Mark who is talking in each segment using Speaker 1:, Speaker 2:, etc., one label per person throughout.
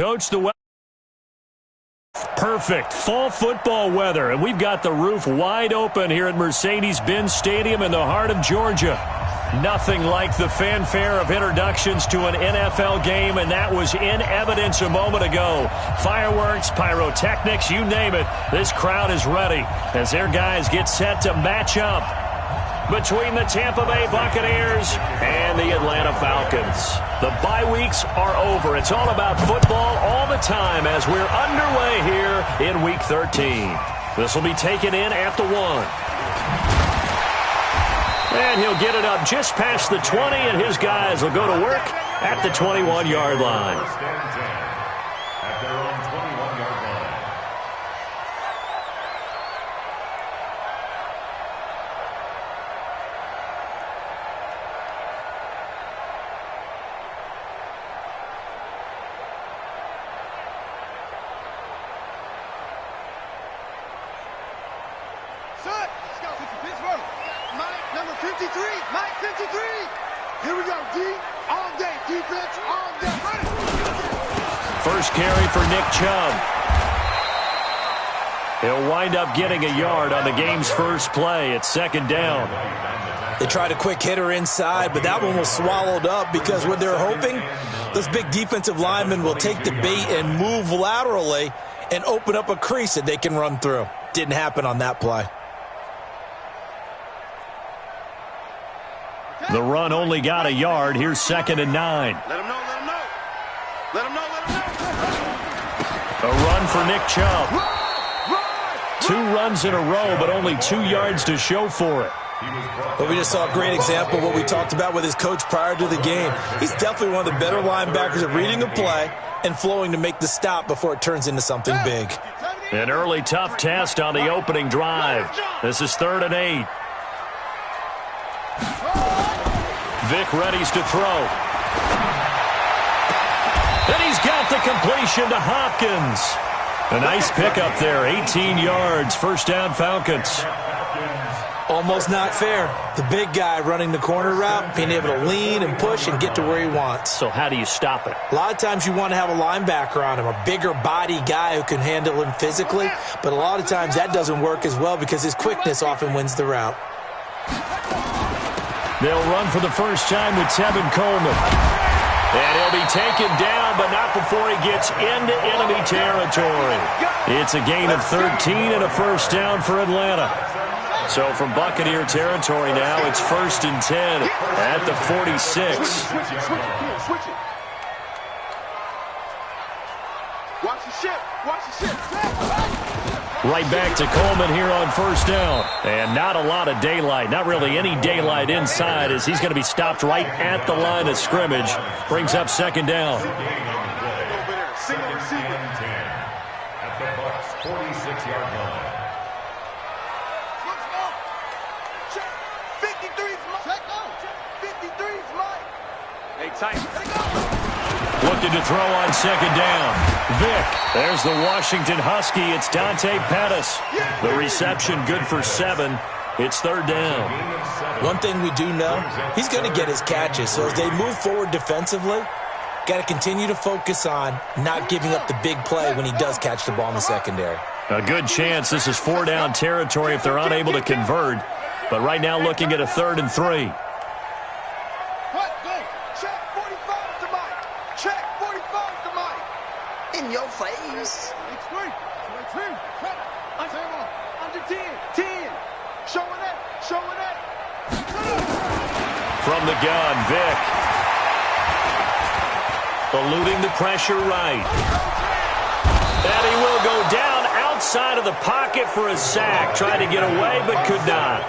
Speaker 1: Coach, the weather. Perfect fall football weather, and we've got the roof wide open here at Mercedes-Benz Stadium in the heart of Georgia. Nothing like the fanfare of introductions to an NFL game, and that was in evidence a moment ago. Fireworks, pyrotechnics, you name it. This crowd is ready as their guys get set to match up between the Tampa Bay Buccaneers and the Atlanta Falcons. The bye weeks are over. It's all about football all the time as we're underway here in Week 13. This will be taken in at the 1. And he'll get it up just past the 20, and his guys will go to work at the 21-yard line. First carry for Nick Chubb. He'll wind up getting a yard on the game's first play. It's second down.
Speaker 2: They tried a quick hitter inside, but that one was swallowed up because what they're hoping, those big defensive linemen will take the bait and move laterally and open up a crease that they can run through. Didn't happen on that play.
Speaker 1: The run only got a yard. Here's second and 9.
Speaker 3: Let him know, let him know. Let him know, let him know.
Speaker 1: A run for Nick Chubb. 2 runs in a row, but only 2 yards to show for it.
Speaker 2: But we just saw a great example of what we talked about with his coach prior to the game. He's definitely one of the better linebackers at reading a play and flowing to make the stop before it turns into something big.
Speaker 1: An early tough test on the opening drive. This is 3rd and 8. Vic readies to throw. And he's got the completion to Hopkins. A nice pickup there, 18 yards, first down Falcons.
Speaker 2: Almost not fair. The big guy running the corner route, being able to lean and push and get to where he wants.
Speaker 1: So how do you stop it?
Speaker 2: A lot of times you want to have a linebacker on him, a bigger body guy who can handle him physically, but a lot of times that doesn't work as well because his quickness often wins the route.
Speaker 1: They'll run for the first time with Tevin Coleman. And he'll be taken down, but not before he gets into enemy territory. It's a gain of 13 and a first down for Atlanta. So from Buccaneer territory now, it's 1st and 10 at the 46.
Speaker 3: Watch the ship. Watch the ship.
Speaker 1: Right back to Coleman here on first down. And not a lot of daylight, not really any daylight inside as he's going to be stopped right at the line of scrimmage. Brings up second down.
Speaker 3: Single receiver.
Speaker 4: At the Bucs' 46-yard line.
Speaker 3: 53's Mike. 53's Mike. Hey, tight.
Speaker 1: Looking to throw on second down. Vic, there's the Washington Husky. It's Dante Pettis. The reception good for 7. It's 3rd down.
Speaker 2: One thing we do know, he's going to get his catches. So as they move forward defensively, got to continue to focus on not giving up the big play when he does catch the ball in the secondary.
Speaker 1: A good chance this is 4-down territory if they're unable to convert. But right now looking at a 3rd and 3.
Speaker 5: In your face.
Speaker 3: Under 10. 10. Showing it.
Speaker 1: From the gun, Vic. Eluding the pressure right. And he will go down outside of the pocket for a sack. Tried to get away, but could not.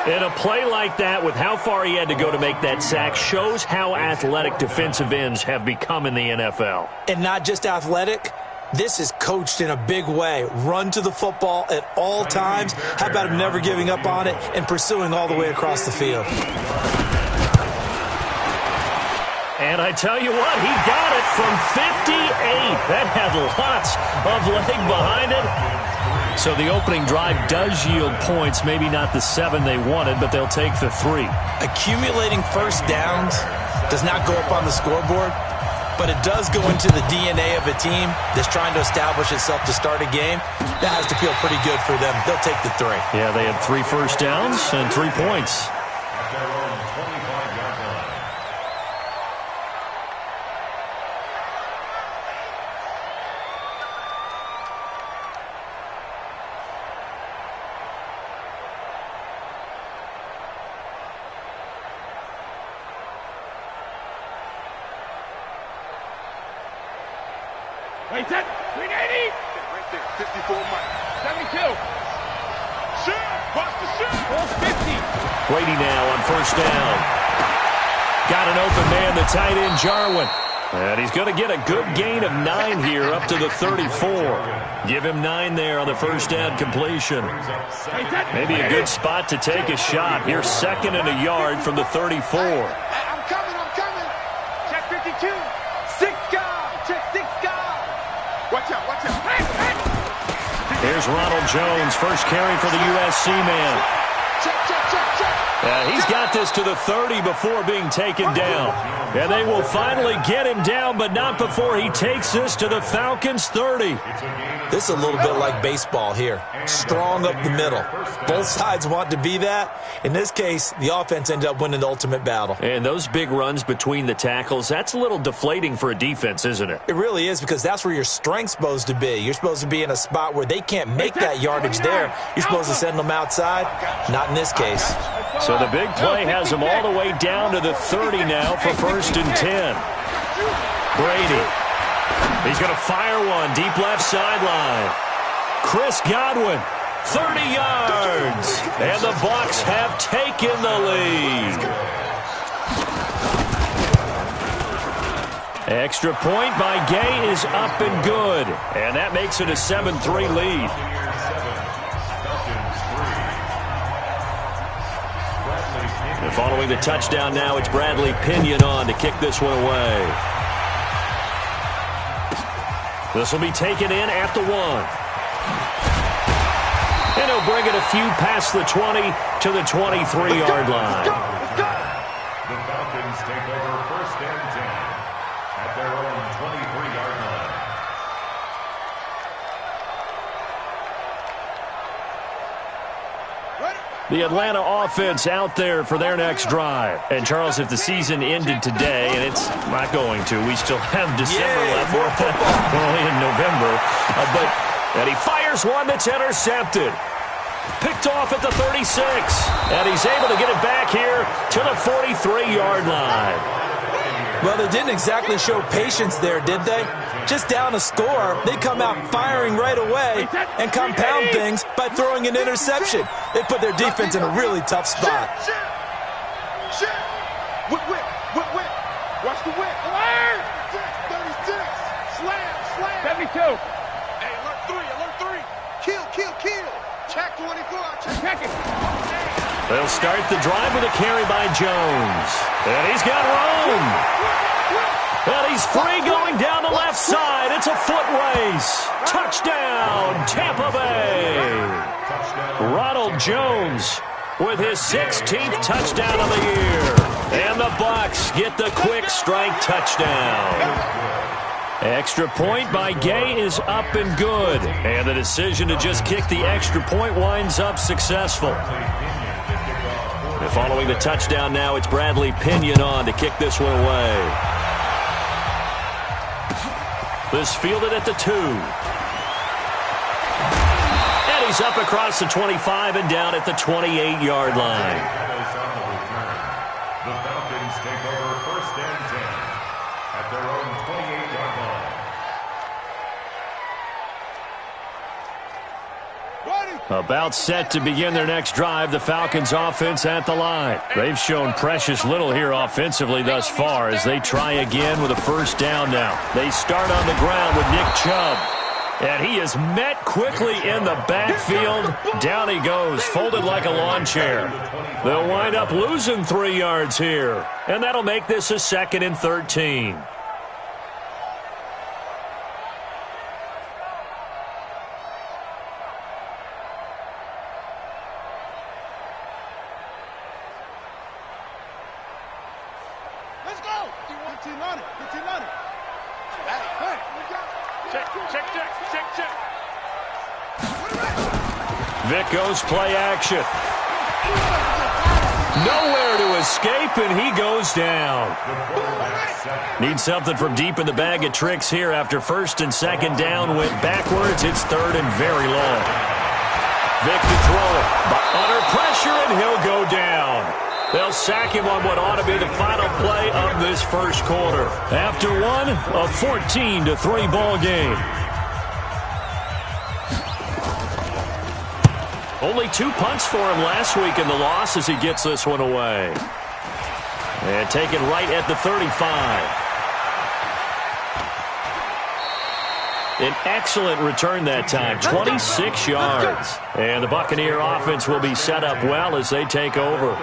Speaker 1: And a play like that, with how far he had to go to make that sack, shows how athletic defensive ends have become in the NFL.
Speaker 2: And not just athletic, this is coached in a big way. Run to the football at all times. How about him never giving up on it and pursuing all the way across the field?
Speaker 1: And I tell you what, he got it from 58. That had lots of leg behind it. So the opening drive does yield points, maybe not the 7 they wanted, but they'll take the 3.
Speaker 2: Accumulating first downs does not go up on the scoreboard, but it does go into the DNA of a team that's trying to establish itself to start a game. That has to feel pretty good for them. They'll take the 3.
Speaker 1: Yeah, they had 3 first downs and 3 points.
Speaker 4: At their own 25-yard line.
Speaker 3: Wait, that 380. Right there, 54 Mike. 72. Shoot, watch the shoot. 50.
Speaker 1: Brady now on first down. Got an open man, the tight end, Jarwin. And he's going to get a good gain of 9 here up to the 34. Give him 9 there on the first down completion. Maybe a good spot to take a shot. Here's 2nd and a yard from the 34.
Speaker 3: I'm coming. Check 52. 6 guys. Check 6 guys. Watch out. Hey.
Speaker 1: Here's Ronald Jones, first carry for the USC man.
Speaker 3: Check.
Speaker 1: He's got this to the 30 before being taken down. And they will finally get him down, but not before he takes this to the Falcons' 30.
Speaker 2: This is a little bit like baseball here. Strong up the middle. Both sides want to be that. In this case, the offense ended up winning the ultimate battle.
Speaker 1: And those big runs between the tackles, that's a little deflating for a defense, isn't it?
Speaker 2: It really is, because that's where your strength's supposed to be. You're supposed to be in a spot where they can't make that yardage there. You're supposed to send them outside. Not in this case.
Speaker 1: So the big play has them all the way down to the 30 now for 1st and 10. Brady. He's going to fire one deep left sideline. Chris Godwin, 30 yards. And the Bucs have taken the lead. Extra point by Gay is up and good. And that makes it a 7-3 lead. And following the touchdown now, it's Bradley Pinion on to kick this one away. This will be taken in at the 1. And he'll bring it a few past the 20 to the 23-yard line.
Speaker 4: The Falcons take over 1st and 10 at their own 23-yard line.
Speaker 1: The Atlanta offense out there for their next drive. And, Charles, if the season ended today, and it's not going to, we still have December left. We're only in November. And he fires one that's intercepted. Picked off at the 36. And he's able to get it back here to the 43-yard line.
Speaker 2: Well, they didn't exactly show patience there, did they? Just down a score, they come out firing right away and compound things by throwing an interception. They put their defense in a really tough spot.
Speaker 3: Shit. Whip. Watch the whip. 36. Slam. 72. Hey, alert 3. Kill. Check 24. Check it.
Speaker 1: They'll start the drive with a carry by Jones. And he's got room. And he's free going down the left side. It's a foot race. Touchdown, Tampa Bay. Ronald Jones with his 16th touchdown of the year. And the Bucs get the quick strike touchdown. Extra point by Gay is up and good. And the decision to just kick the extra point winds up successful. And following the touchdown now, it's Bradley Pinion on to kick this one away. This fielded at the 2. And he's up across the 25 and down at the 28-yard line.
Speaker 4: The Falcons take over 1st and 10 at their own 28-yard line.
Speaker 1: About set to begin their next drive, the Falcons offense at the line. They've shown precious little here offensively thus far as they try again with a first down now. They start on the ground with Nick Chubb. And he is met quickly in the backfield. Down he goes, folded like a lawn chair. They'll wind up losing 3 yards here. And that'll make this a 2nd and 13.
Speaker 3: Check.
Speaker 1: Vic goes play action. Nowhere to escape, and he goes down. Need something from deep in the bag of tricks here after first and second down went backwards. It's third and very long. Vic to throw it. Under pressure, and he'll go down. They'll sack him on what ought to be the final play of this first quarter. After one, a 14-3 ball game. Only 2 punts for him last week in the loss as he gets this one away. And taken right at the 35. An excellent return that time, 26 yards. And the Buccaneer offense will be set up well as they take over.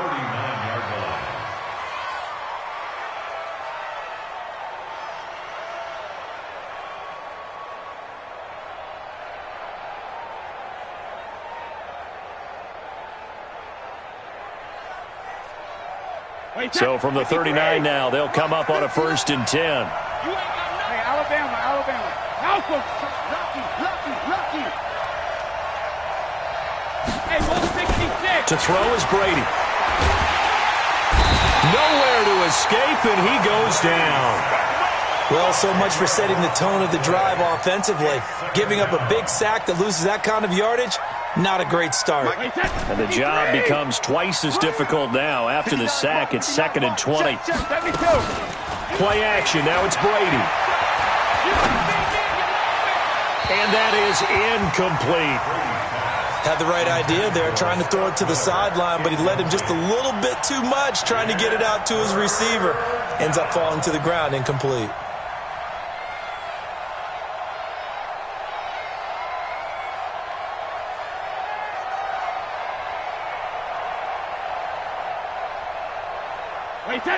Speaker 1: So from the 39 now, they'll come up on a 1st and 10.
Speaker 3: Hey, Alabama. Alpha. Lucky. Hey, 166.
Speaker 1: To throw is Brady. Nowhere to escape, and he goes down.
Speaker 2: Well, so much for setting the tone of the drive offensively. Giving up a big sack that loses that kind of yardage, not a great start.
Speaker 1: And the job becomes twice as difficult now. After the sack, it's 2nd and 20. Play action. Now it's Brady. And that is incomplete.
Speaker 2: Had the right idea there, trying to throw it to the sideline, but he led him just a little bit too much, trying to get it out to his receiver. Ends up falling to the ground, incomplete.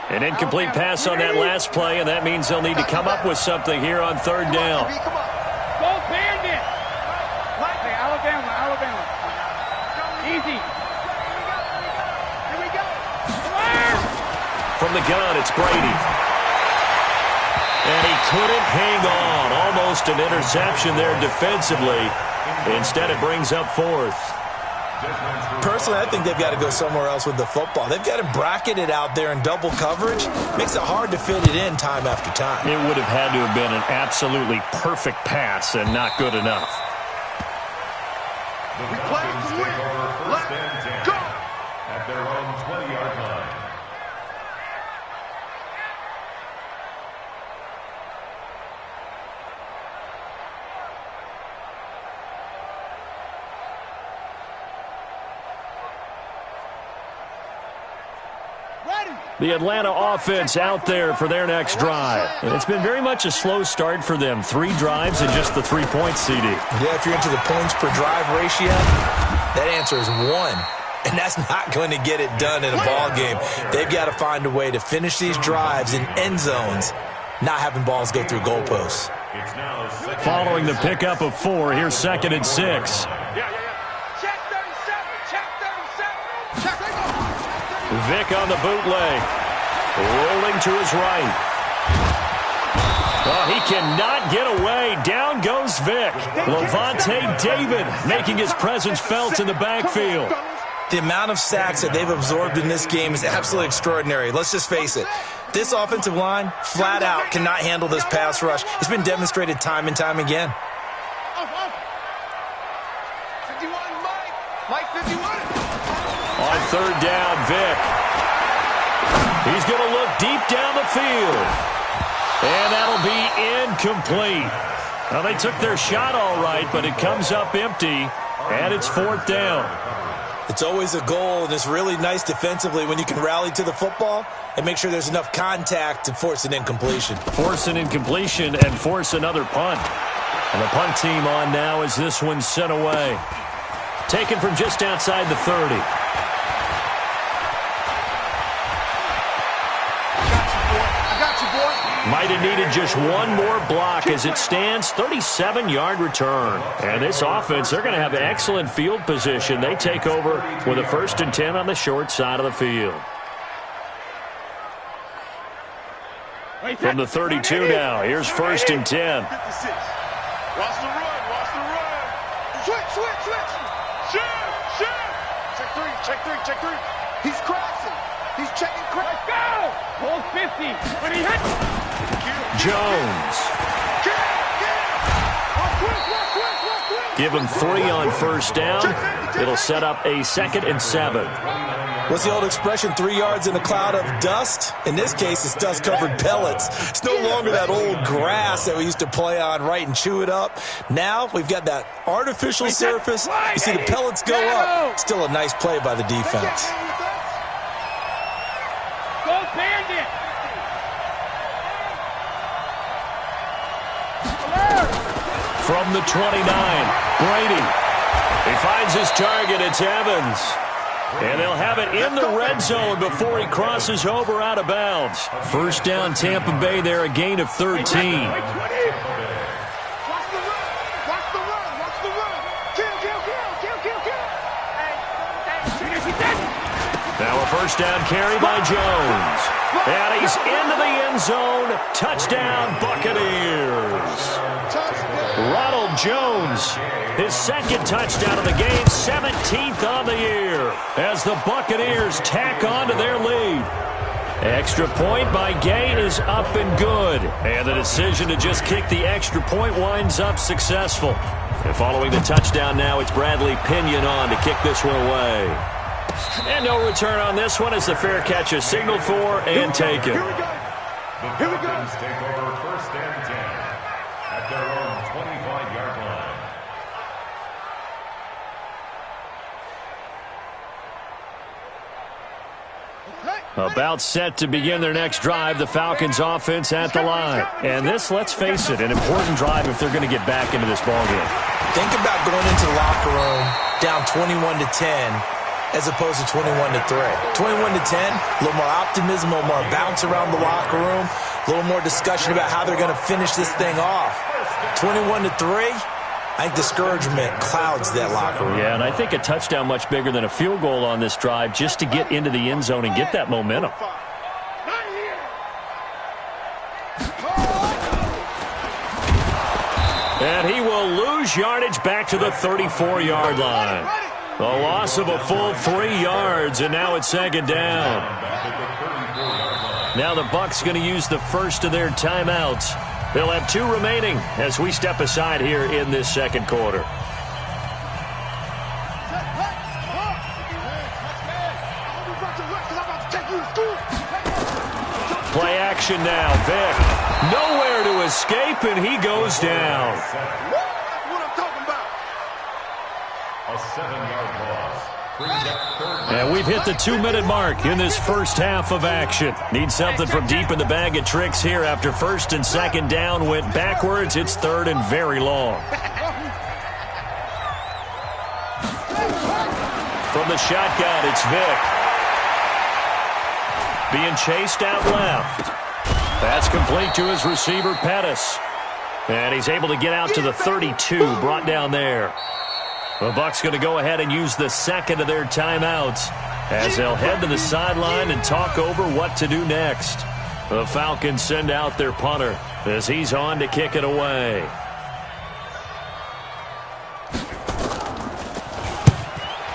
Speaker 1: An incomplete pass on that last play, and that means they'll need to come up with something here on 3rd down.
Speaker 3: Go Bandit! Hey, Alabama. Easy. Here we go.
Speaker 1: From the gun, it's Brady. And he couldn't hang on. Almost an interception there defensively. Instead, it brings up 4th.
Speaker 2: Personally, I think they've got to go somewhere else with the football. They've got him bracketed out there in double coverage. Makes it hard to fit it in time after time.
Speaker 1: It would have had to have been an absolutely perfect pass and not good enough.
Speaker 4: The Falcons take over 1st and 10 at their own 20-yard line.
Speaker 1: The Atlanta offense out there for their next drive. And it's been very much a slow start for them. 3 drives and just the 3 points, CD.
Speaker 2: Yeah, if you're into the points per drive ratio, that answer is 1. And that's not going to get it done in a ball game. They've got to find a way to finish these drives in end zones, not having balls go through goalposts.
Speaker 1: Following the pickup of 4, here's 2nd and 6.
Speaker 3: Check 37.
Speaker 1: Vic on the bootleg. Rolling to his right. Oh, he cannot get away. Down goes Vic. Levante David making his presence felt in the backfield.
Speaker 2: The amount of sacks that they've absorbed in this game is absolutely extraordinary. Let's just face it. This offensive line, flat out, cannot handle this pass rush. It's been demonstrated time and time again.
Speaker 3: 51, Mike 51.
Speaker 1: On 3rd down, Vic. He's going to look deep down the field. And that'll be incomplete. Now, they took their shot all right, but it comes up empty, and it's 4th down.
Speaker 2: It's always a goal, and it's really nice defensively when you can rally to the football and make sure there's enough contact to force an incompletion.
Speaker 1: Force an incompletion and force another punt. And the punt team on now as this one's sent away. Taken from just outside the 30. Might have needed just one more block as it stands. 37-yard return. And this offense, they're going to have excellent field position. They take over with a 1st and 10 on the short side of the field. From the 32 now, here's 1st and 10.
Speaker 3: 56. Watch the run. Watch the run. Switch. Shift. Check three. He's crossing. He's checking cross. Let's go. Hold 50. When he hits.
Speaker 1: Jones. Give him 3 on 1st down. It'll set up a 2nd and 7.
Speaker 2: What's the old expression, 3 yards in a cloud of dust? In this case, it's dust-covered pellets. It's no longer that old grass that we used to play on, right, and chew it up. Now we've got that artificial surface. You see the pellets go up. Still a nice play by the defense.
Speaker 3: Go Bandit!
Speaker 1: From the 29, Brady. He finds his target. It's Evans. And they'll have it in the red zone before he crosses over out of bounds. 1st down, Tampa Bay there, a gain of 13.
Speaker 3: Watch the run.
Speaker 1: Now a 1st down carry by Jones. And he's into the end zone. Touchdown, Buccaneers. Ronald Jones, his 2nd touchdown of the game, 17th on the year, as the Buccaneers tack on to their lead. Extra point by Gay is up and good, and the decision to just kick the extra point winds up successful. And following the touchdown now, it's Bradley Pinion on to kick this one away. And no return on this one as the fair catch is signaled for and taken.
Speaker 4: The Falcons take over 1st and 10 at their own 25-yard line.
Speaker 1: About set to begin their next drive, the Falcons offense at the line. And this, let's face it, an important drive if they're going to get back into this ballgame.
Speaker 2: Think about going into the locker room down 21-10 as opposed to 21-3. 21-10, a little more optimism, a little more bounce around the locker room, a little more discussion about how they're going to finish this thing off. 21-3, I think discouragement clouds that locker room.
Speaker 1: Yeah, and I think a touchdown much bigger than a field goal on this drive just to get into the end zone and get that momentum. And he will lose yardage back to the 34-yard line. A loss of a full 3 yards, and now it's 2nd down. Now the Bucs going to use the first of their timeouts. They'll have 2 remaining as we step aside here in this 2nd quarter. Play action now. Vick nowhere to escape, and he goes down.
Speaker 4: A 7-yard loss.
Speaker 1: And we've hit the 2-minute mark in this first half of action. Need something from deep in the bag of tricks here after 1st and 2nd down went backwards. It's 3rd and very long. From the shotgun, it's Vick. Being chased out left. That's complete to his receiver, Pettis. And he's able to get out to the 32, brought down there. The Bucs going to go ahead and use the 2nd of their timeouts as they'll head to the sideline and talk over what to do next. The Falcons send out their punter as he's on to kick it away.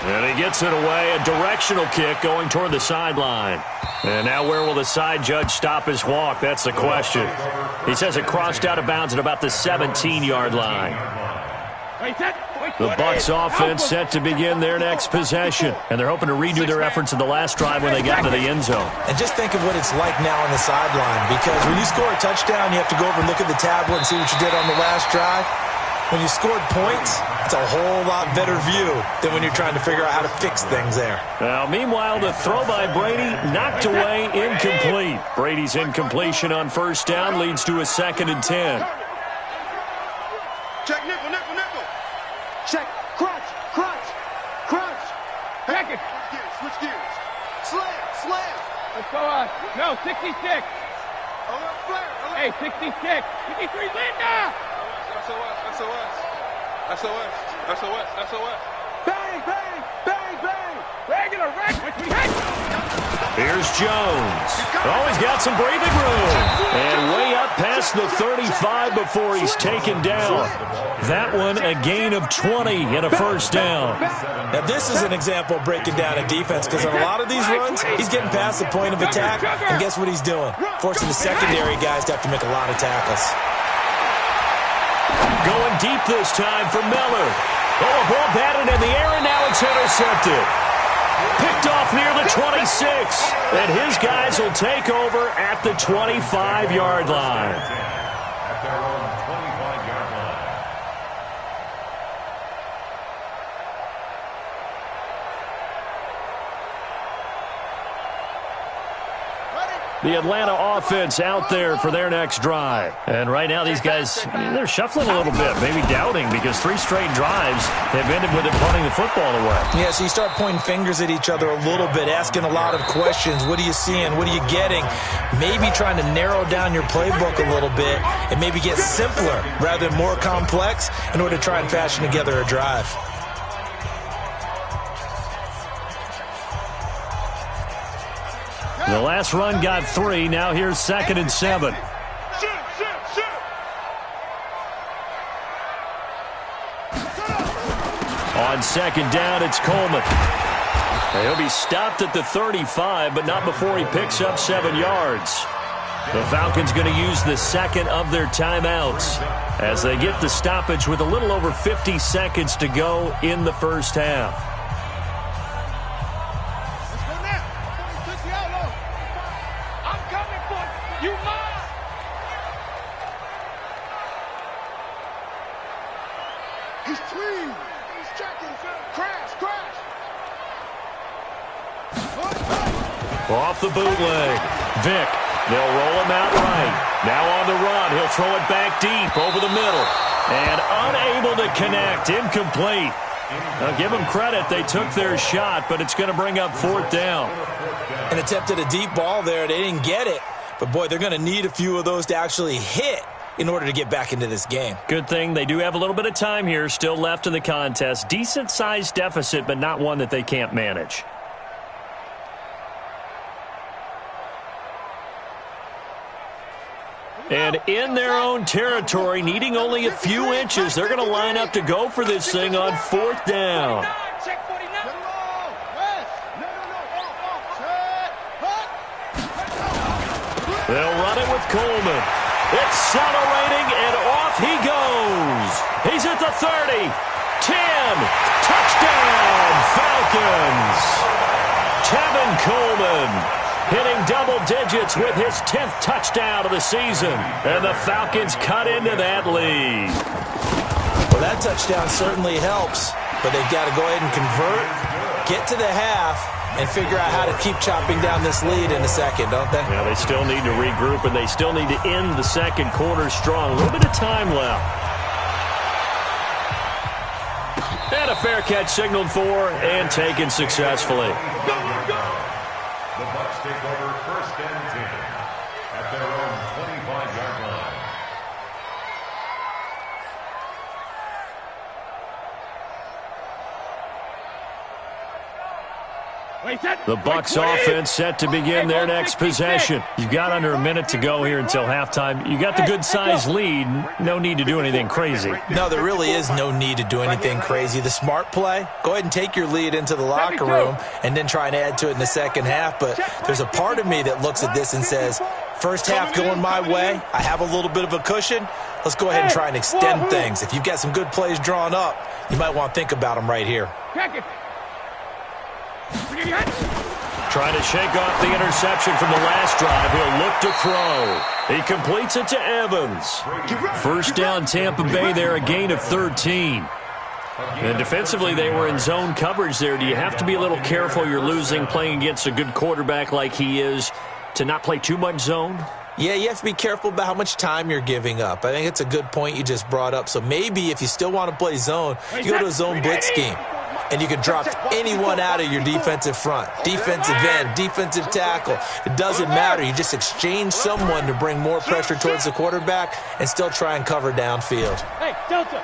Speaker 1: And he gets it away, a directional kick going toward the sideline. And now where will the side judge stop his walk? That's the question. He says it crossed out of bounds at about the 17-yard line. The Bucs offense set to begin their next possession, and they're hoping to redo their efforts in the last drive when they got into the end zone.
Speaker 2: And just think of what it's like now on the sideline, because when you score a touchdown, you have to go over and look at the tablet and see what you did on the last drive. When you scored points, it's a whole lot better view than when you're trying to figure out how to fix things there.
Speaker 1: Now, meanwhile, the throw by Brady knocked away, incomplete. Brady's incompletion on 1st down leads to a 2nd and 10.
Speaker 3: Check nickel. Check. Crunch. Check it. Switch gears. Slam.
Speaker 6: Let's go on. No, 66.
Speaker 3: Flare.
Speaker 6: Hey, 66. 53, Linda.
Speaker 3: SOS. Bang.
Speaker 6: Regular.
Speaker 1: Here's Jones. Oh, he's got some breathing room. And way up past the 35 before he's taken down. That one a gain of 20 and a first down.
Speaker 2: Now, this is an example of breaking down a defense because on a lot of these runs, he's getting past the point of attack, and guess what he's doing? Forcing the secondary guys to have to make a lot of tackles.
Speaker 1: Going deep this time for Miller. Oh, a ball batted in the air, and now it's intercepted. Picked off near the 26, and his guys will take over at the 25-yard line.
Speaker 4: At their own 25-yard line.
Speaker 1: The Atlanta offense out there for their next drive. And right now these guys, they're shuffling a little bit, maybe doubting because 3 straight drives have ended with them punting the football away.
Speaker 2: Yeah, so you start pointing fingers at each other a little bit, asking a lot of questions. What are you seeing? What are you getting? Maybe trying to narrow down your playbook a little bit and maybe get simpler rather than more complex in order to try and fashion together a drive.
Speaker 1: The last run got 3. Now here's 2nd and 7. On 2nd down, it's Coleman. He'll be stopped at the 35, but not before he picks up 7 yards. The Falcons going to use the 2nd of their timeouts as they get the stoppage with a little over 50 seconds to go in the first half. Off the bootleg. Vick. They'll roll him out right. Now on the run. He'll throw it back deep over the middle. And unable to connect. Incomplete. Now give them credit. They took their shot, but it's going to bring up 4th down.
Speaker 2: An attempt at a deep ball there. They didn't get it. But, boy, they're going to need a few of those to actually hit in order to get back into this game.
Speaker 1: Good thing they do have a little bit of time here still left in the contest. Decent-sized deficit, but not one that they can't manage. And in their own territory, needing only a few inches, they're going to line up to go for this thing on 4th down. They'll run it with Coleman. Accelerating, and off he goes. He's at the 30. 10. Touchdown, Falcons. Tevin Coleman hitting double digits with his 10th touchdown of the season. And the Falcons cut into that lead.
Speaker 2: Well, that touchdown certainly helps, but they've got to go ahead and convert, get to the half, and figure out how to keep chopping down this lead in the second, don't they?
Speaker 1: Yeah, they still need to regroup, and they still need to end the second quarter strong. A little bit of time left. And a fair catch signaled for and taken successfully.
Speaker 4: The Bucs take over 1st and 10 at their own 25-yard line.
Speaker 1: The Bucs offense set to begin their next possession. You've got under a minute to go here until halftime. You got the good-sized lead. No need to do anything crazy.
Speaker 2: No, there really is no need to do anything crazy. The smart play, go ahead and take your lead into the locker room and then try and add to it in the second half. But there's a part of me that looks at this and says, first half going my way, I have a little bit of a cushion. Let's go ahead and try and extend things. If you've got some good plays drawn up, you might want to think about them right here.
Speaker 1: Trying to shake off the interception from the last drive. He'll look to throw. He completes it to Evans. First down, Tampa Bay there, a gain of 13. And defensively, they were in zone coverage there. Do you have to be a little careful? You're losing, playing against a good quarterback like he is, to not play too much zone?
Speaker 2: Yeah, you have to be careful about how much time you're giving up. I think it's a good point you just brought up. So maybe if you still want to play zone, you go to a zone blitz scheme. And you can drop anyone out of your defensive front. Defensive end, defensive tackle. It doesn't matter. You just exchange someone to bring more pressure towards the quarterback and still try and cover downfield.
Speaker 6: Hey, Delta.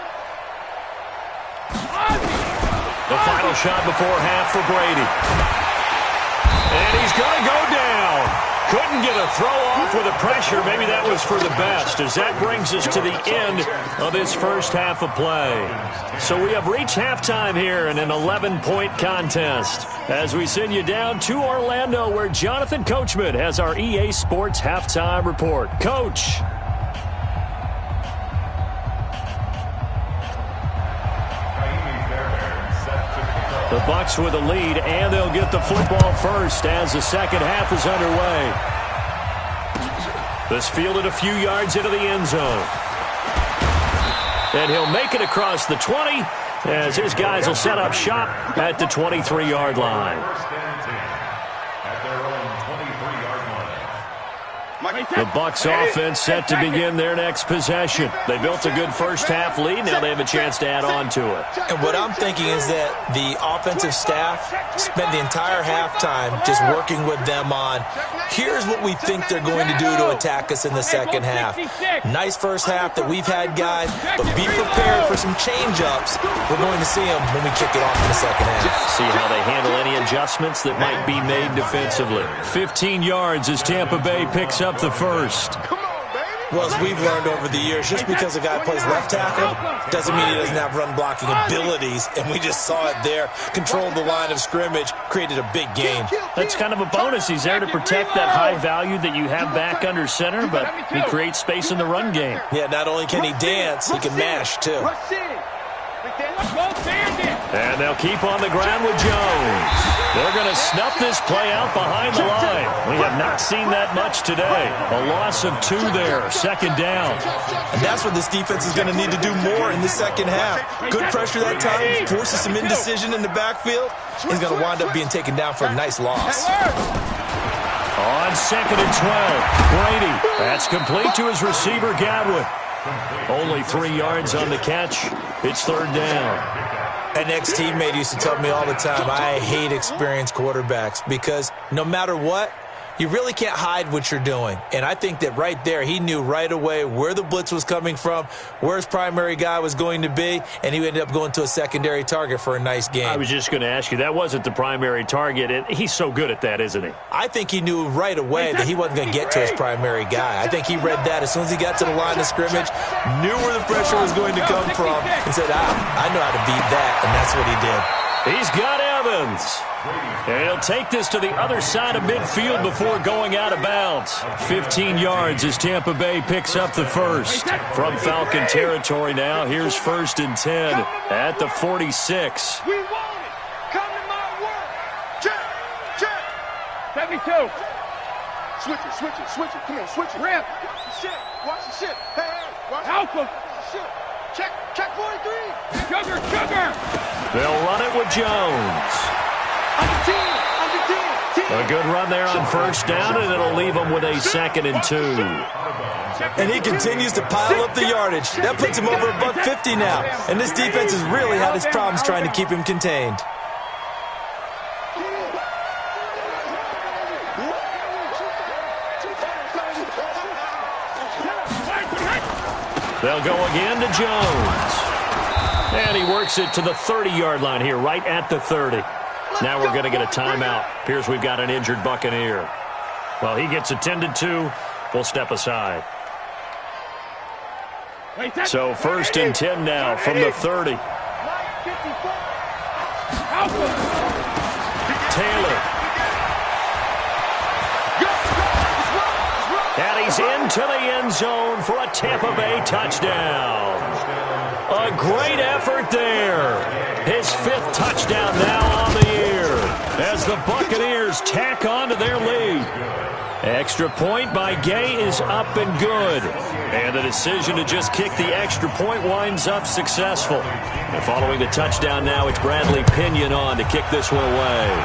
Speaker 1: The final shot before half for Brady. And he's going to go Couldn't get a throw off with the pressure. Maybe that was for the best, as that brings us to the end of this first half of play. So we have reached halftime here in an 11-point contest as we send you down to Orlando, where Jonathan Coachman has our EA Sports halftime report. Coach. The Bucs with a lead, and they'll get the football first as the second half is underway. This fielded a few yards into the end zone. And he'll make it across the 20 as his guys will set up shop at the 23-yard line. The Bucs offense set to begin their next possession. They built a good first half lead. Now they have a chance to add on to it.
Speaker 2: And what I'm thinking is that the offensive staff spent the entire halftime just working with them on, here's what we think they're going to do to attack us in the second half. Nice first half that we've had, guys, but be prepared for some change-ups. We're going to see them when we kick it off in the second half.
Speaker 1: See how they handle any adjustments that might be made defensively. 15 yards as Tampa Bay picks up the first.
Speaker 2: Well, as we've learned over the years, just because a guy plays left tackle doesn't mean he doesn't have run-blocking abilities, and we just saw it there. Controlled the line of scrimmage, created a big gain.
Speaker 1: That's kind of a bonus. He's there to protect that high value that you have back under center, but he creates space in the run game.
Speaker 2: Yeah, not only can he dance, he can mash, too.
Speaker 1: And they'll keep on the ground with Jones. They're going to snuff this play out behind the line. We have not seen that much today. A loss of 2 there, second down.
Speaker 2: And that's what this defense is going to need to do more in the second half. Good pressure that time, forces some indecision in the backfield. He's going to wind up being taken down for a nice loss.
Speaker 1: On second and 12, Brady. That's complete to his receiver, Godwin. Only 3 yards on the catch. It's third down.
Speaker 2: An ex-teammate used to tell me all the time, I hate experienced quarterbacks because no matter what, you really can't hide what you're doing. And I think that right there, he knew right away where the blitz was coming from, where his primary guy was going to be, and he ended up going to a secondary target for a nice game.
Speaker 1: I was just going to ask you, that wasn't the primary target. He's so good at that, isn't he?
Speaker 2: I think he knew right away that he wasn't going to get to his primary guy. I think he read that as soon as he got to the line of scrimmage, knew where the pressure was going to come from, and said, I know how to beat that, and that's what he did.
Speaker 1: He's got Evans. And he'll take this to the other side of midfield before going out of bounds. 15 yards as Tampa Bay picks up the first. From Falcon territory now, here's first and 10 at the 46.
Speaker 3: We want it. Come to my work. Check.
Speaker 6: 72.
Speaker 3: Switch it. Come on, switch it.
Speaker 6: Rip.
Speaker 3: Watch the shit. Hey, watch
Speaker 6: Alpha.
Speaker 3: the shit. Check 43.
Speaker 6: Sugar.
Speaker 1: They'll run it with Jones.
Speaker 3: Under 10.
Speaker 1: A good run there on first down, and it'll leave them with a second and 2.
Speaker 2: And he continues to pile up the yardage. That puts him over $150 now. And this defense has really had its problems trying to keep him contained.
Speaker 1: They'll go again to Jones. And he works it to the 30-yard line here, right at the 30. Now we're going to get a timeout. Appears we've got an injured Buccaneer. Well, he gets attended to. We'll step aside. So first and 10 now from the 30. Taylor. And he's into the end zone for a Tampa Bay touchdown. A great effort there. His 5th touchdown now on the year as the Buccaneers tack on to their lead. Extra point by Gay is up and good. And the decision to just kick the extra point winds up successful. And following the touchdown now, it's Bradley Pinion on to kick this one away.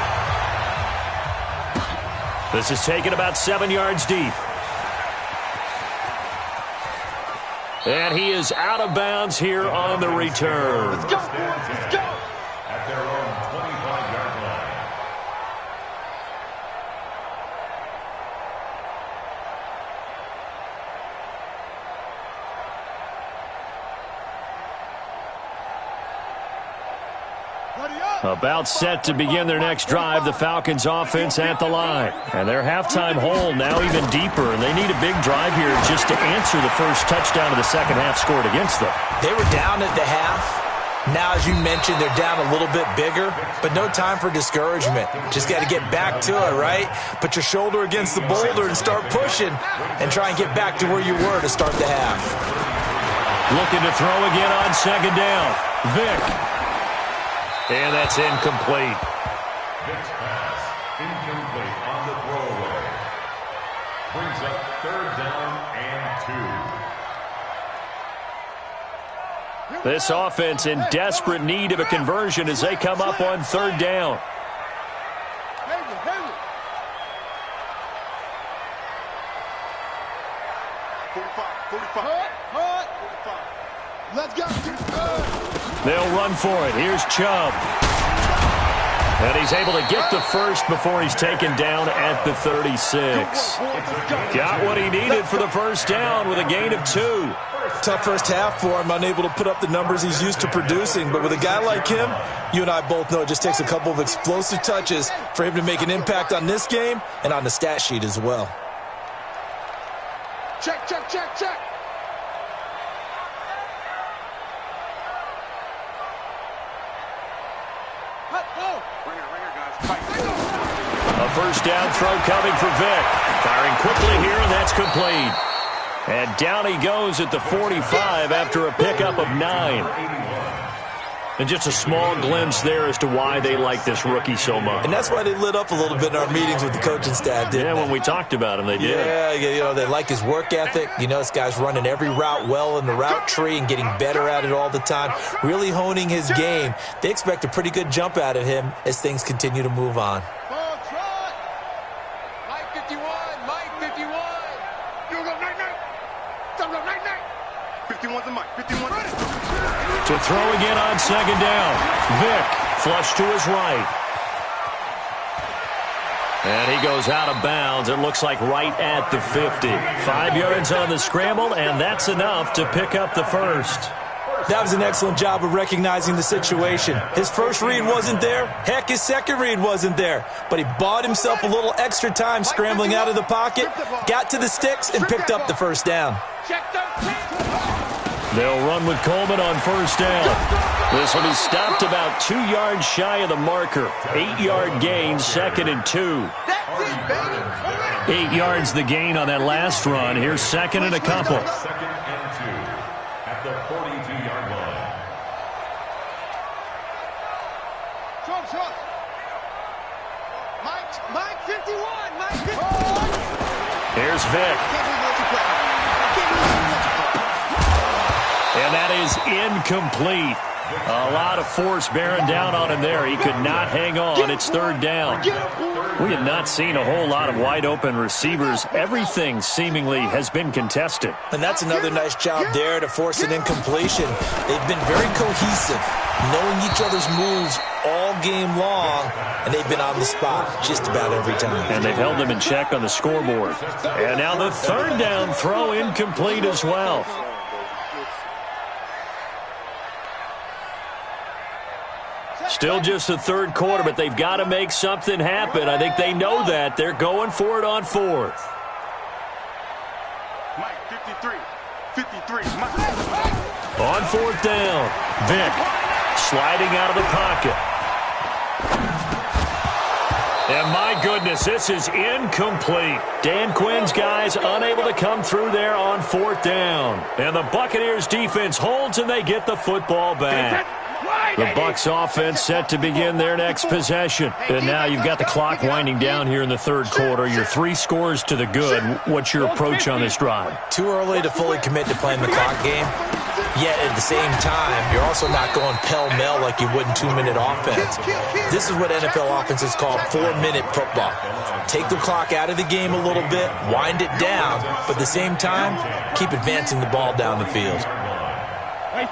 Speaker 1: This is taken about 7 yards deep. And he is out of bounds here on the return.
Speaker 3: Let's go.
Speaker 4: At their own 25-yard line.
Speaker 1: About set to begin their next drive, the Falcons offense at the line. And their halftime hole now even deeper, and they need a big drive here just to answer the first touchdown of the second half scored against them.
Speaker 2: They were down at the half. Now, as you mentioned, they're down a little bit bigger, but no time for discouragement. Just got to get back to it, right? Put your shoulder against the boulder and start pushing and try and get back to where you were to start the half.
Speaker 1: Looking to throw again on second down. Vick. And that's incomplete.
Speaker 4: Vick's pass, incomplete on the throwaway. Brings up third down and 2.
Speaker 1: This offense in desperate need of a conversion as they come up on third down.
Speaker 3: 45. Let's go.
Speaker 1: They'll run for it. Here's Chubb. And he's able to get the first before he's taken down at the 36. Got what he needed for the first down with a gain of 2.
Speaker 2: Tough first half for him, unable to put up the numbers he's used to producing. But with a guy like him, you and I both know it just takes a couple of explosive touches for him to make an impact on this game and on the stat sheet as well.
Speaker 3: Check.
Speaker 1: A first down throw coming for Vick. Firing quickly here, and that's complete. And down he goes at the 45 after a pickup of 9. And just a small glimpse there as to why they like this rookie so much.
Speaker 2: And that's why they lit up a little bit in our meetings with the coaching staff, didn't they?
Speaker 1: When we talked about him, they did.
Speaker 2: Yeah, they like his work ethic. This guy's running every route well in the route tree and getting better at it all the time, really honing his game. They expect a pretty good jump out of him as things continue to move on.
Speaker 3: Mike 51. You go, night. 51's a Mike. 51.
Speaker 1: To throw again on second down. Vick, flush to his right. And he goes out of bounds. It looks like right at the 50. 5 yards on the scramble, and that's enough to pick up the first.
Speaker 2: That was an excellent job of recognizing the situation. His first read wasn't there. Heck, his second read wasn't there. But he bought himself a little extra time scrambling out of the pocket, got to the sticks, and picked up the first down.
Speaker 1: They'll run with Coleman on first down. This will be stopped about 2 yards shy of the marker. 8-yard gain, 2nd and 2. 8 yards the gain on that last run. Here's 2nd and a couple.
Speaker 4: 2nd and 2 at the 42-yard line.
Speaker 3: Mike 51. Mike 51.
Speaker 1: Here's Vick. And that is incomplete. A lot of force bearing down on him there. He could not hang on. It's third down. We have not seen a whole lot of wide open receivers. Everything seemingly has been contested.
Speaker 2: And that's another nice job there to force an incompletion. They've been very cohesive, knowing each other's moves all game long, and they've been on the spot just about every time.
Speaker 1: And they've held them in check on the scoreboard. And now the third down throw incomplete as well. Still just the third quarter, but they've got to make something happen. I think they know that. They're going for it on fourth.
Speaker 3: Mike 53. Mike.
Speaker 1: On fourth down, Vick sliding out of the pocket. And my goodness, this is incomplete. Dan Quinn's guys unable to come through there on fourth down. And the Buccaneers defense holds and they get the football back. The Bucs offense set to begin their next possession. And now you've got the clock winding down here in the third quarter. You're 3 scores to the good. What's your approach on this drive?
Speaker 2: Too early to fully commit to playing the clock game. Yet at the same time, you're also not going pell-mell like you would in 2-minute offense. This is what NFL offenses call 4-minute football. Take the clock out of the game a little bit, wind it down, but at the same time, keep advancing the ball down the field.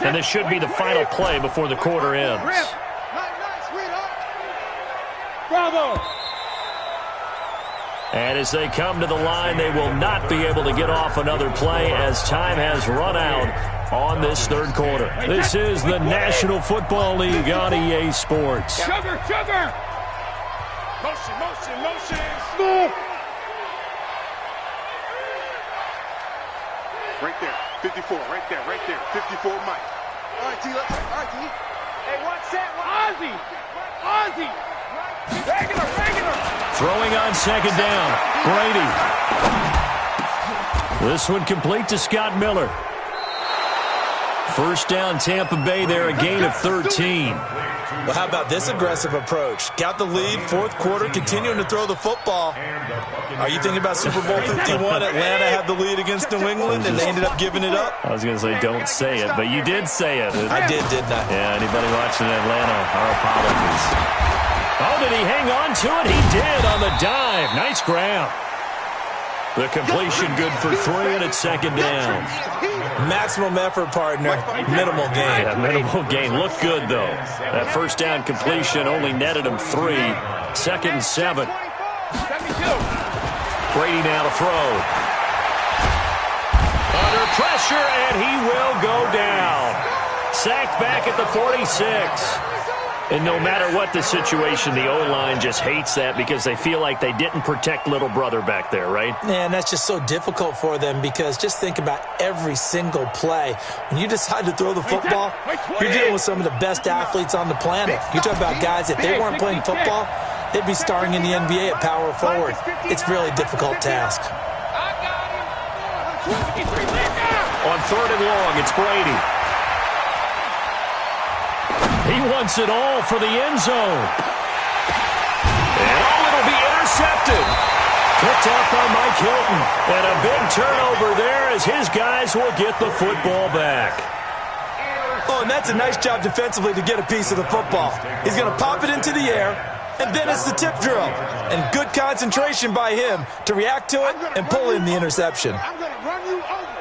Speaker 1: And this should be the final play before the quarter ends.
Speaker 6: Bravo!
Speaker 1: And as they come to the line, they will not be able to get off another play as time has run out on this third quarter. This is the National Football League on EA Sports.
Speaker 6: Sugar, sugar! Motion, motion, motion! Move!
Speaker 3: Right there, 54, right there, 54 Mike. All right, T, let's, all right, T.
Speaker 6: Hey, one set, Ozzy! Ozzy! Regular!
Speaker 1: Throwing on second down, Brady. This one complete to Scott Miller. First down, Tampa Bay there, a gain of 13.
Speaker 2: Well, how about this aggressive approach? Got the lead, fourth quarter, continuing to throw the football. Are you thinking about Super Bowl 51? Atlanta had the lead against New England, and they ended up giving it up?
Speaker 1: I was going to say don't say it, but you did say it.
Speaker 2: I did, didn't I?
Speaker 1: Yeah, anybody watching Atlanta, our apologies. Oh, did he hang on to it? He did on the dive. Nice grab. The completion good for 3, and it's second down.
Speaker 2: Maximum effort, partner. Minimal gain.
Speaker 1: Yeah, minimal gain. Looked good, though. That first down completion only netted him 3. Second and 7. Brady now to throw. Under pressure, and he will go down. Sacked back at the 46. And no matter what the situation, the O-line just hates that because they feel like they didn't protect little brother back there, right?
Speaker 2: Man, that's just so difficult for them because just think about every single play. When you decide to throw the football, you're dealing with some of the best athletes on the planet. You talk about guys, if they weren't playing football, they'd be starring in the NBA at power forward. It's a really difficult task.
Speaker 1: On third and long, it's Brady. He wants it all for the end zone. And it'll be intercepted. Picked up by Mike Hilton. And a big turnover there as his guys will get the football back.
Speaker 2: Oh, and that's a nice job defensively to get a piece of the football. He's going to pop it into the air, and then it's the tip drill. And good concentration by him to react to it and pull in the interception.
Speaker 3: I'm going to run you over.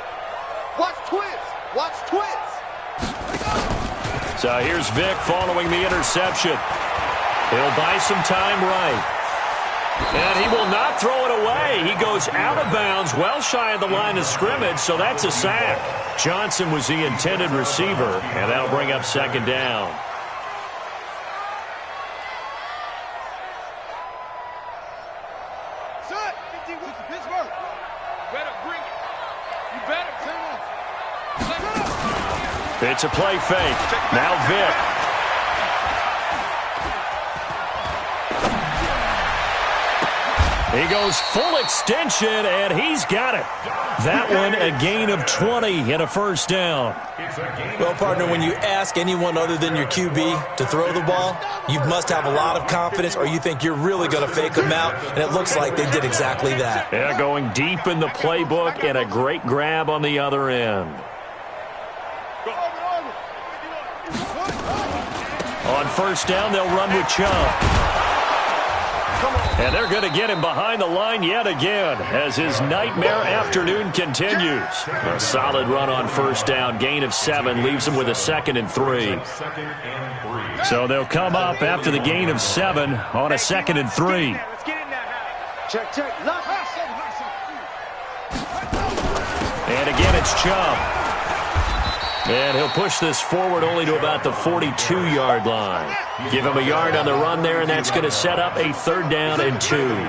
Speaker 3: Watch twins. Watch twins.
Speaker 1: So here's Vic following the interception. He'll buy some time right. And he will not throw it away. He goes out of bounds, well shy of the line of scrimmage, so that's a sack. Johnson was the intended receiver, and that'll bring up second down.
Speaker 3: Son, Pittsburgh.
Speaker 6: Better bring it. You better.
Speaker 1: It's a play fake. Now Vic. He goes full extension, and he's got it. That one, a gain of 20 and a first down.
Speaker 2: Well, partner, when you ask anyone other than your QB to throw the ball, you must have a lot of confidence or you think you're really going to fake them out, and it looks like they did exactly that.
Speaker 1: Yeah, going deep in the playbook and a great grab on the other end. On first down, they'll run with Chubb. And they're going to get him behind the line yet again as his nightmare afternoon continues. A solid run on first down, gain of 7, leaves him with a 2nd and 3. So they'll come up after the gain of 7 on a 2nd and 3.
Speaker 3: Check.
Speaker 1: And again, it's Chubb. And he'll push this forward only to about the 42-yard line. Give him a yard on the run there, and that's going to set up a 3rd down and 2.
Speaker 4: Brings up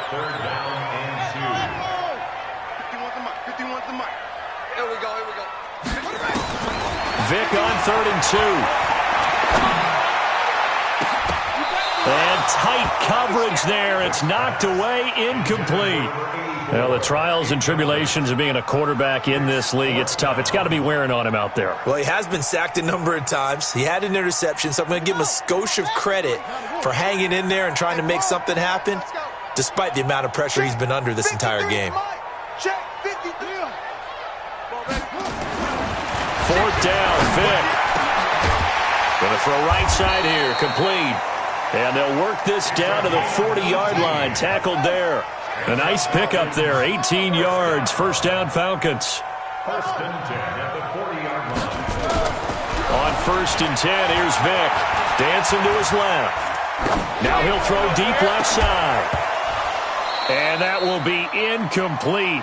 Speaker 4: 3rd down and 2.
Speaker 3: 51's the mic. Here we go.
Speaker 1: Vic on 3rd and 2. And tight coverage there. It's knocked away, incomplete. Well, the trials and tribulations of being a quarterback in this league, it's tough. It's got to be wearing on him out there.
Speaker 2: Well, he has been sacked a number of times. He had an interception, so I'm going to give him a skosh of credit for hanging in there and trying to make something happen, despite the amount of pressure he's been under this entire game.
Speaker 1: 4th down, Vic. Going to throw right side here, complete. And they'll work this down to the 40-yard line, tackled there. A nice pickup there, 18 yards, first down Falcons.
Speaker 4: 1st and 10 at the 40-yard line.
Speaker 1: On 1st and 10, here's Vic, dancing to his left. Now he'll throw deep left side. And that will be incomplete.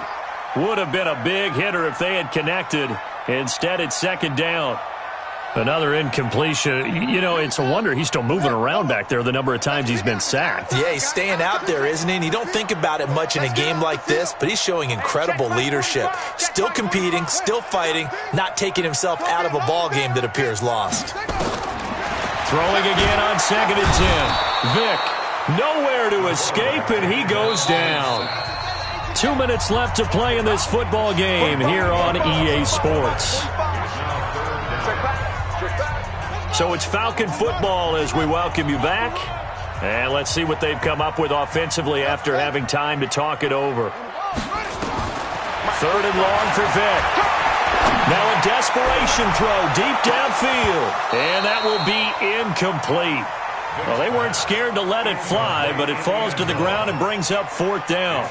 Speaker 1: Would have been a big hitter if they had connected. Instead, it's second down. Another incompletion. You know, it's a wonder he's still moving around back there the number of times he's been sacked.
Speaker 2: Yeah, he's staying out there, isn't he? And you don't think about it much in a game like this, but he's showing incredible leadership. Still competing, still fighting, not taking himself out of a ball game that appears lost.
Speaker 1: Throwing again on 2nd and 10. Vick, nowhere to escape, and he goes down. 2 minutes left to play in this football game here on EA Sports. So it's Falcon football as we welcome you back. And let's see what they've come up with offensively after having time to talk it over. 3rd and long for Vick. Now a desperation throw deep downfield. And that will be incomplete. Well, they weren't scared to let it fly, but it falls to the ground and brings up 4th down.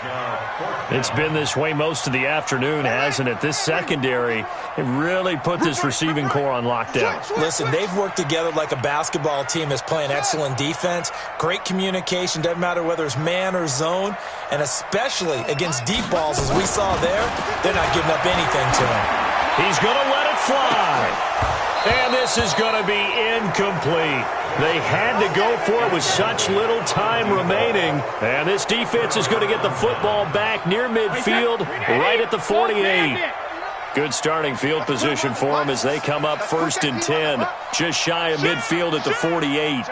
Speaker 1: It's been this way most of the afternoon, hasn't it? This secondary, it really put this receiving core on lockdown.
Speaker 2: Listen, they've worked together like a basketball team that's playing excellent defense. Great communication, doesn't matter whether it's man or zone, and especially against deep balls, as we saw there, they're not giving up anything to him.
Speaker 1: He's going to let it fly. And this is going to be incomplete. They had to go for it with such little time remaining. And this defense is going to get the football back near midfield, right at the 48. Good starting field position for them as they come up 1st and 10, just shy of midfield at the 48.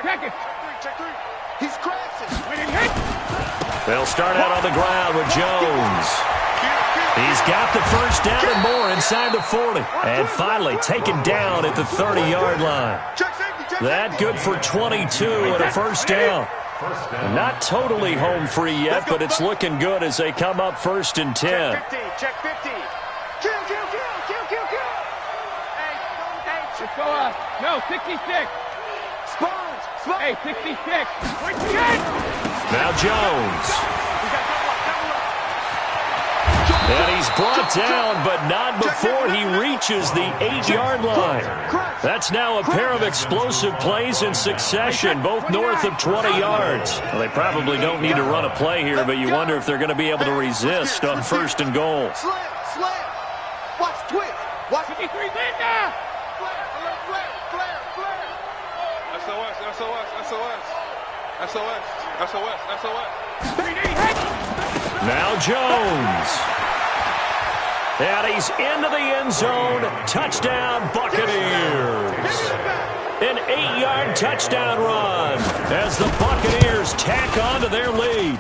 Speaker 1: They'll start out on the ground with Jones. He's got the 1st down and more inside the 40. And finally taken down at the 30-yard line. That good for 22 and a 1st down. Not totally home free yet, but it's looking good as they come up 1st and 10.
Speaker 6: Check 50. Kill. Let's go up. No, 66. Sponge. Hey, 66.
Speaker 1: Now Jones. And he's brought down, but not before he reaches the 8-yard line. That's now a pair of explosive plays in succession, both north of 20 yards. Well, they probably don't need to run a play here, but you wonder if they're going to be able to resist on 1st and goal.
Speaker 3: Slam. Watch twitch. Watch
Speaker 6: 53 Linda. SOS.
Speaker 1: Now Jones. And he's into the end zone. Touchdown, Buccaneers. An 8-yard touchdown run as the Buccaneers tack on to their lead.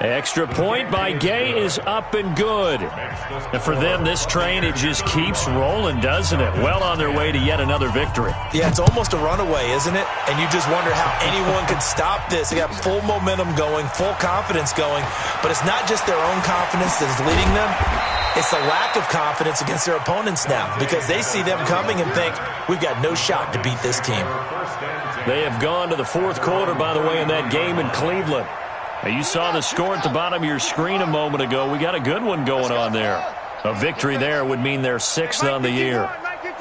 Speaker 1: Extra point by Gay is up and good. And for them, this train, it just keeps rolling, doesn't it? Well on their way to yet another victory.
Speaker 2: Yeah, it's almost a runaway, isn't it? And you just wonder how anyone could stop this. They got full momentum going, full confidence going. But it's not just their own confidence that's leading them. It's the lack of confidence against their opponents now because they see them coming and think, we've got no shot to beat this team.
Speaker 1: They have gone to the 4th quarter, by the way, in that game in Cleveland. Now, you saw the score at the bottom of your screen a moment ago. We got a good one going on there. A victory there would mean they're 6th on the year.
Speaker 6: It's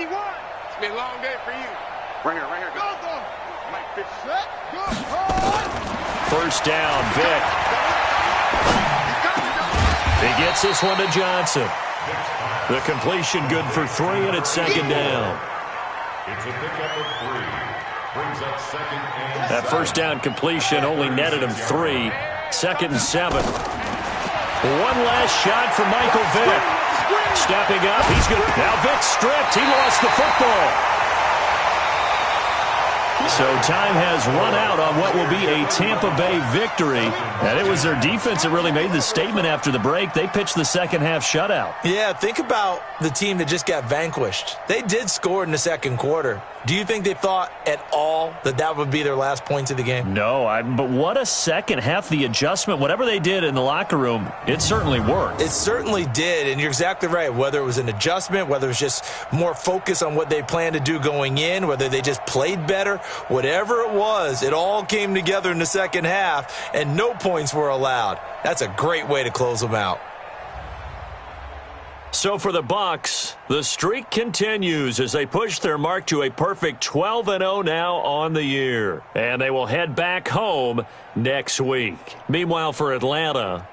Speaker 6: been a long day for you.
Speaker 3: Right here. Go. Mike 50.
Speaker 1: 1st down, Vick. He gets this one to Johnson. The completion good for 3, and it's 2nd down.
Speaker 4: It's a pickup of 3. Brings up 2nd and 7.
Speaker 1: That 1st down completion only netted him 3. 2nd and 7. One last shot for Michael Vick. Stepping up. He's good. Now Vick stripped. He lost the football. So time has run out on what will be a Tampa Bay victory. And it was their defense that really made the statement after the break. They pitched the second half shutout.
Speaker 2: Yeah, think about the team that just got vanquished. They did score in the 2nd quarter. Do you think they thought at all that that would be their last points of the game?
Speaker 1: No, but what a second half. The adjustment, whatever they did in the locker room, it certainly worked.
Speaker 2: It certainly did, and you're exactly right. Whether it was an adjustment, whether it was just more focus on what they planned to do going in, whether they just played better, whatever it was, it all came together in the second half, and no points were allowed. That's a great way to close them out.
Speaker 1: So for the Bucs, the streak continues as they push their mark to a perfect 12-0 now on the year. And they will head back home next week. Meanwhile, for Atlanta,